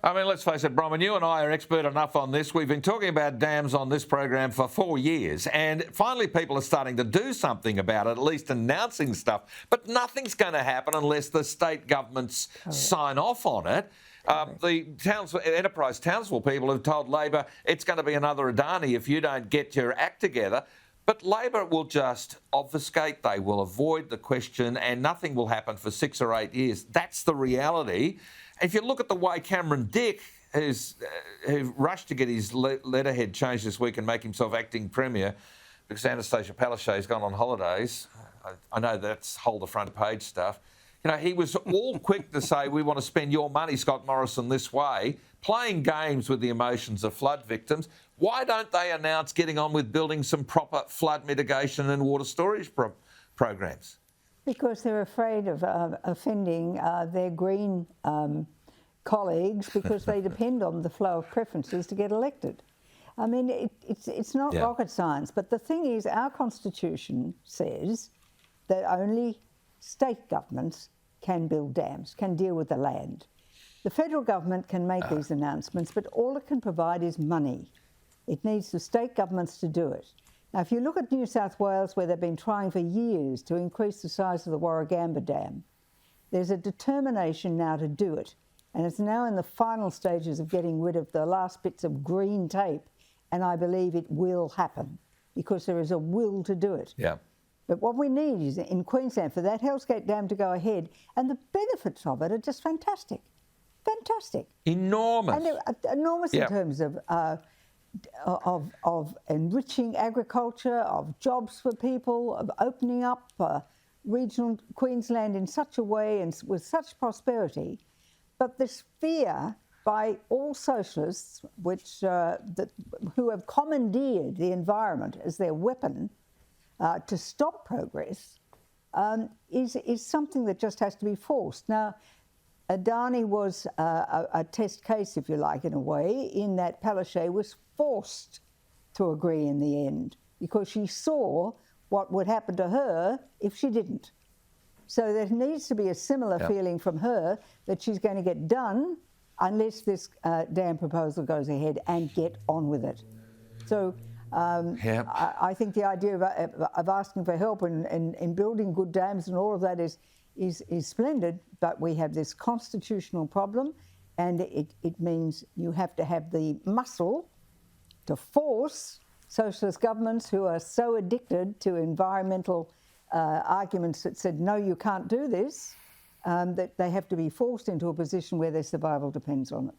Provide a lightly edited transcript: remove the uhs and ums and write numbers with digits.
I mean, let's face it, Bronwyn, you and I are expert enough on this. We've been talking about dams on this program for 4 years, and finally people are starting to do something about it, at least announcing stuff. But nothing's going to happen unless the state governments sign off on it. The Enterprise Townsville people have told Labor it's going to be another Adani if you don't get your act together. But Labor will just obfuscate, they will avoid the question, and nothing will happen for 6 or 8 years. That's the reality. If you look at the way Cameron Dick who rushed to get his letterhead changed this week and make himself acting premier because Anastasia Palaszczuk's gone on holidays. I know that's hold the front page stuff. You know, he was all quick to say, we want to spend your money, Scott Morrison, this way, playing games with the emotions of flood victims. Why don't they announce getting on with building some proper flood mitigation and water storage programs? Because they're afraid of offending their Green colleagues because they depend on the flow of preferences to get elected. I mean, it's not rocket science, but the thing is our Constitution says that only state governments can build dams, can deal with the land. The federal government can make these announcements, but all it can provide is money. It needs the state governments to do it. Now, if you look at New South Wales, where they've been trying for years to increase the size of the Warragamba Dam, there's a determination now to do it. And it's now in the final stages of getting rid of the last bits of green tape. And I believe it will happen because there is a will to do it. Yeah. But what we need is in Queensland for that Hell's Gate Dam to go ahead. And the benefits of it are just fantastic. Fantastic. Enormous. And they're enormous in terms of enriching agriculture, of jobs for people, of opening up regional Queensland in such a way and with such prosperity. But this fear by all socialists, who have commandeered the environment as their weapon to stop progress, is something that just has to be forced. Now, Adani was a test case, if you like, in a way, in that Palaszczuk was forced to agree in the end because she saw what would happen to her if she didn't. So there needs to be a similar feeling from her that she's going to get done unless this dam proposal goes ahead and get on with it. So I think the idea of asking for help in building good dams and all of that is splendid, but we have this constitutional problem, and it means you have to have the muscle to force socialist governments who are so addicted to environmental arguments that said, no, you can't do this, that they have to be forced into a position where their survival depends on it.